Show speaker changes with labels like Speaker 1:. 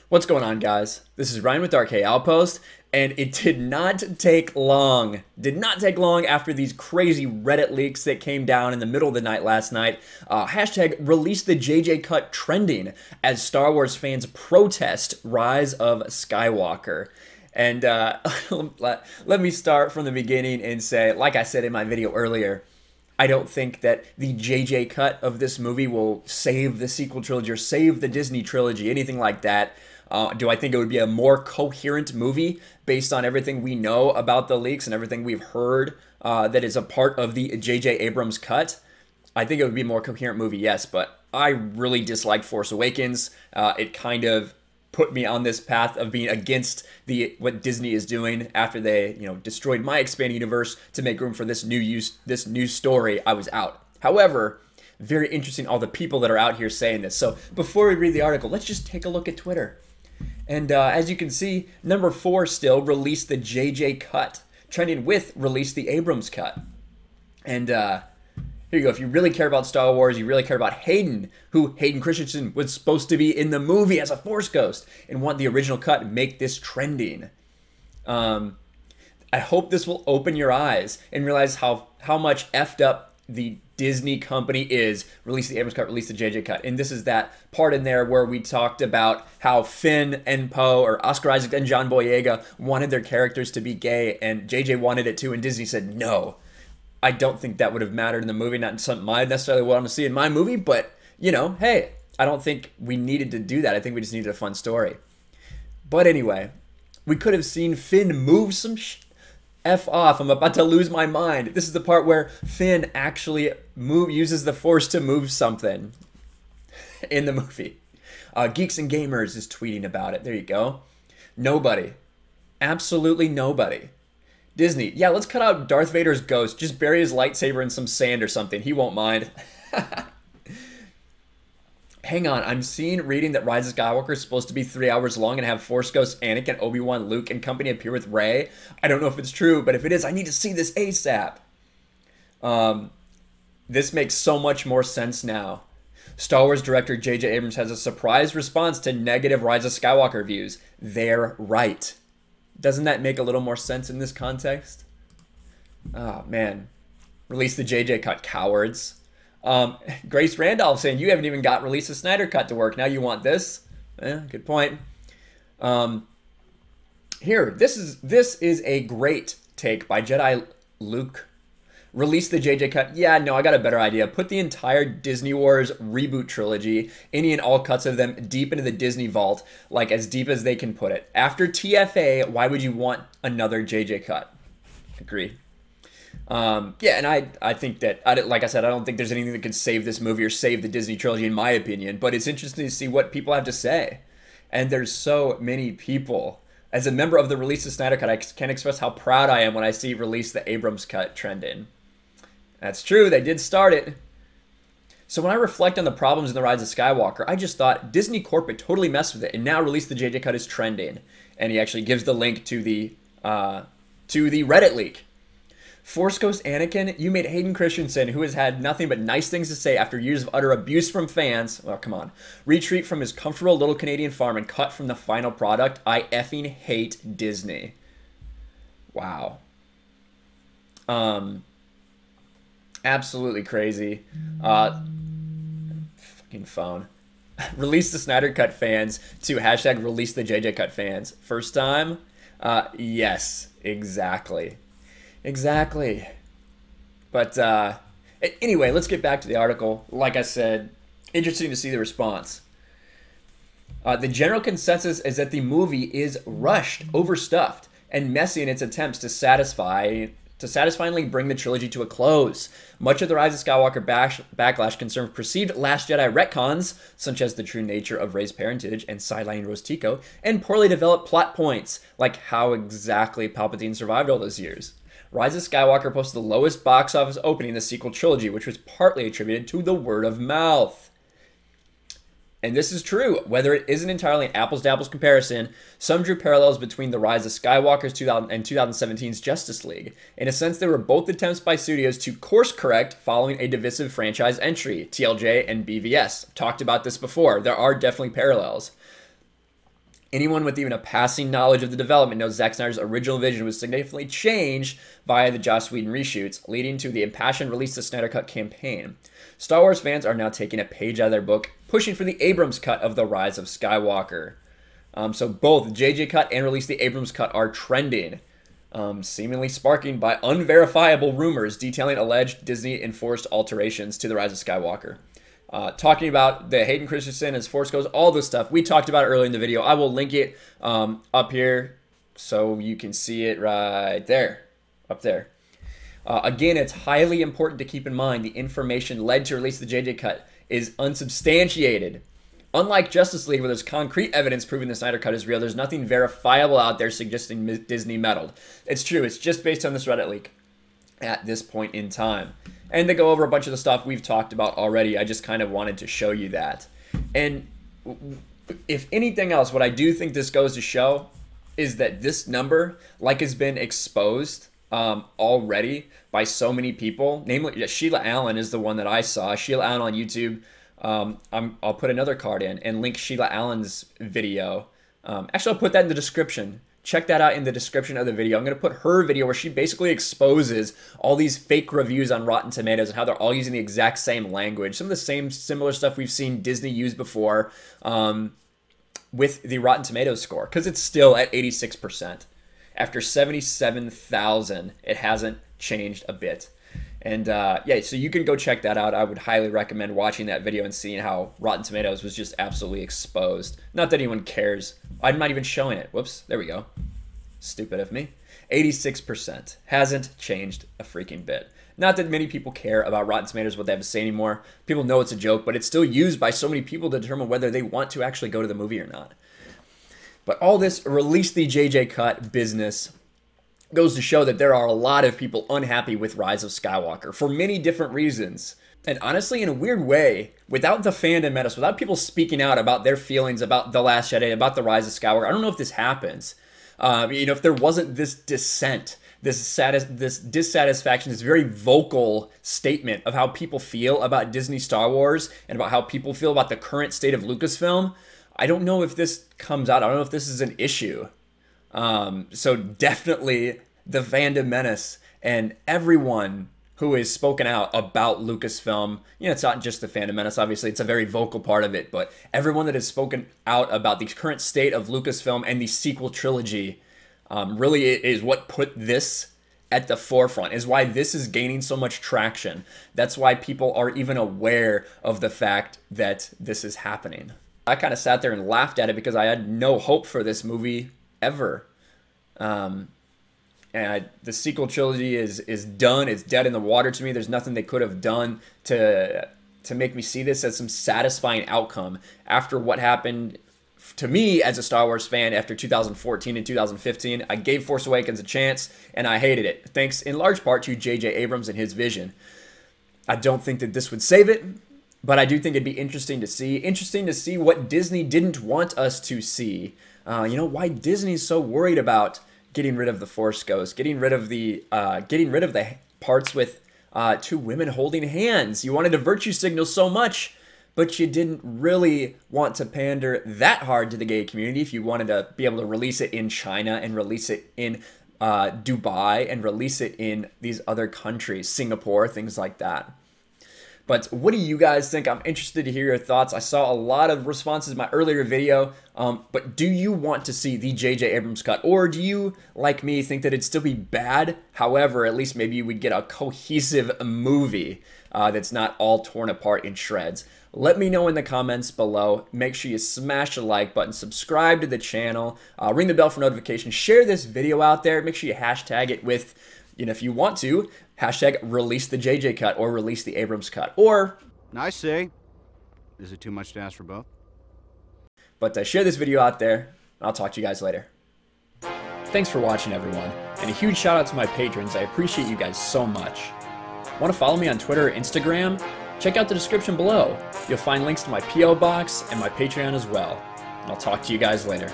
Speaker 1: What's going on, guys? This is Ryan with Outpost, and it did not take long. After these crazy Reddit leaks that came down in the middle of the night last night. Hashtag release the JJ cut trending as Star Wars fans protest Rise of Skywalker. And let me start from the beginning and say, like I said in my video earlier, I don't think that the JJ cut of this movie will save the sequel trilogy or save the Disney trilogy, anything like that. Do I think it would be a more coherent movie based on everything we know about the leaks and everything we've heard that is a part of the JJ Abrams cut? I think it would be a more coherent movie, yes, but I really disliked Force Awakens. It kind of put me on this path of being against what Disney is doing after they, destroyed my expanding universe to make room for this new story. I was out. However, very interesting all the people that are out here saying this. So before we read the article, let's just take a look at Twitter. And as you can see, number 4 still released the JJ cut, trending with release the Abrams cut. And here you go. If you really care about Star Wars, you really care about Hayden, who Hayden Christensen was supposed to be in the movie as a Force ghost, and want the original cut, make this trending. I hope this will open your eyes and realize how much effed up the Disney company is. Release the Abrams cut, release the JJ cut. And this is that part in there where we talked about how Finn and Poe, or Oscar Isaac and John Boyega, wanted their characters to be gay, and JJ wanted it too, and Disney said no. I don't think that would have mattered in the movie, not something I necessarily want to see in my movie, but, hey, I don't think we needed to do that. I think we just needed a fun story. But anyway, we could have seen Finn move some F off, I'm about to lose my mind. This is the part where Finn actually uses the Force to move something in the movie. Geeks and Gamers is tweeting about it. There you go. Nobody. Absolutely nobody. Disney, yeah, let's cut out Darth Vader's ghost. Just bury his lightsaber in some sand or something. He won't mind. Hang on, I'm reading that Rise of Skywalker is supposed to be 3 hours long and have Force Ghosts Anakin, Obi-Wan, Luke, and company appear with Rey. I don't know if it's true, but if it is, I need to see this ASAP. This makes so much more sense now. Star Wars director JJ Abrams has a surprise response to negative Rise of Skywalker reviews. They're right. Doesn't that make a little more sense in this context? Oh, man. Release the JJ cut, cowards. Grace Randolph saying, you haven't even got release the Snyder cut to work. Now you want this? Good point. Here, this is a great take by Jedi Luke. Release the JJ cut. Yeah, no, I got a better idea. Put the entire Disney Wars reboot trilogy, any and all cuts of them, deep into the Disney vault, like as deep as they can put it. After TFA, why would you want another JJ cut? Agree. Yeah, and I think that, like I said, I don't think there's anything that could save this movie or save the Disney trilogy, in my opinion, but it's interesting to see what people have to say. And there's so many people. As a member of the Release the Snyder Cut, I can't express how proud I am when I see Release the Abrams Cut trending. That's true, they did start it. So when I reflect on the problems in The Rise of Skywalker, I just thought Disney corporate totally messed with it, and now Release the JJ Cut is trending. And he actually gives the link to the Reddit leak. Force Ghost Anakin, you made Hayden Christensen, who has had nothing but nice things to say after years of utter abuse from fans, well, come on, retreat from his comfortable little Canadian farm and cut from the final product. I effing hate Disney. Wow. Absolutely crazy. Fucking phone. Release the Snyder Cut fans to hashtag release the JJ Cut fans. First time? Yes, exactly. Exactly. But anyway, let's get back to the article. Like I said, interesting to see the response. The general consensus is that the movie is rushed, overstuffed, and messy in its attempts to satisfyingly bring the trilogy to a close. Much of the Rise of Skywalker backlash concerns perceived Last Jedi retcons, such as the true nature of Rey's parentage and sidelining Rose Tico, and poorly developed plot points, like how exactly Palpatine survived all those years. Rise of Skywalker posted the lowest box office opening in the sequel trilogy, which was partly attributed to the word of mouth. And this is true. Whether it isn't entirely an apples-to-apples comparison, some drew parallels between the Rise of Skywalker's 2000 and 2017's Justice League. In a sense, they were both attempts by studios to course-correct following a divisive franchise entry, TLJ and BVS. I've talked about this before. There are definitely parallels. Anyone with even a passing knowledge of the development knows Zack Snyder's original vision was significantly changed via the Joss Whedon reshoots, leading to the impassioned release of the Snyder Cut campaign. Star Wars fans are now taking a page out of their book, pushing for the Abrams cut of The Rise of Skywalker. So both JJ cut and release the Abrams cut are trending, seemingly sparking by unverifiable rumors detailing alleged Disney-enforced alterations to The Rise of Skywalker. Talking about the Hayden Christensen as Force Ghost, all this stuff. We talked about it earlier in the video. I will link it up here so you can see it right there, up there. Again, it's highly important to keep in mind the information led to release the JJ cut is unsubstantiated. Unlike Justice League, where there's concrete evidence proving the Snyder Cut is real, there's nothing verifiable out there suggesting Disney meddled. It's true. It's just based on this Reddit leak at this point in time. And to go over a bunch of the stuff we've talked about already, I just kind of wanted to show you that. And if anything else, what I do think this goes to show is that this number, like, has been exposed already by so many people. Namely, Sheila Allen is the one that I saw. Sheila Allen on YouTube. I'll put another card in and link Sheila Allen's video. Actually, I'll put that in the description. Check that out in the description of the video. I'm going to put her video where she basically exposes all these fake reviews on Rotten Tomatoes and how they're all using the exact same language. Some of the same similar stuff we've seen Disney use before with the Rotten Tomatoes score, because it's still at 86%. After 77,000, it hasn't changed a bit. And yeah, so you can go check that out. I would highly recommend watching that video and seeing how Rotten Tomatoes was just absolutely exposed. Not that anyone cares. I'm not even showing it. Whoops, there we go. Stupid of me. 86%. Hasn't changed a freaking bit. Not that many people care about Rotten Tomatoes, what they have to say anymore. People know it's a joke, but it's still used by so many people to determine whether they want to actually go to the movie or not. But all this release the JJ cut business goes to show that there are a lot of people unhappy with Rise of Skywalker for many different reasons. And honestly, in a weird way, without the fandom menace, without people speaking out about their feelings about The Last Jedi, about the Rise of Skywalker, I don't know if this happens. You know, if there wasn't this dissent, this dissatisfaction, this very vocal statement of how people feel about Disney Star Wars and about how people feel about the current state of Lucasfilm, I don't know if this comes out. I don't know if this is an issue. So definitely the fandom menace and everyone who has spoken out about Lucasfilm, you know, it's not just the fandom menace, obviously, it's a very vocal part of it, but everyone that has spoken out about the current state of Lucasfilm and the sequel trilogy really is what put this at the forefront, is why this is gaining so much traction. That's why people are even aware of the fact that this is happening. I kind of sat there and laughed at it because I had no hope for this movie ever. And the sequel trilogy is done. It's dead in the water to me. There's nothing they could have done to make me see this as some satisfying outcome after what happened to me as a Star Wars fan after 2014 and 2015. I gave Force Awakens a chance and I hated it, thanks in large part to JJ Abrams and his vision. I don't think that this would save it, but I do think it'd be interesting to see what Disney didn't want us to see. You know, why Disney's so worried about getting rid of the Force Ghost, getting rid of the parts with two women holding hands. You wanted a virtue signal so much, but you didn't really want to pander that hard to the gay community. If you wanted to be able to release it in China and release it in Dubai and release it in these other countries, Singapore, things like that. But what do you guys think? I'm interested to hear your thoughts. I saw a lot of responses in my earlier video, but do you want to see the JJ Abrams cut? Or do you, like me, think that it'd still be bad? However, at least maybe you would get a cohesive movie that's not all torn apart in shreds. Let me know in the comments below. Make sure you smash the like button, subscribe to the channel, ring the bell for notifications, share this video out there. Make sure you hashtag it with, you know, if you want to, hashtag release the JJ cut or release the Abrams cut. Or,
Speaker 2: I say, is it too much to ask for both?
Speaker 1: But share this video out there, and I'll talk to you guys later. Thanks for watching, everyone. And a huge shout out to my patrons. I appreciate you guys so much. Want to follow me on Twitter or Instagram? Check out the description below. You'll find links to my P.O. box and my Patreon as well. And I'll talk to you guys later.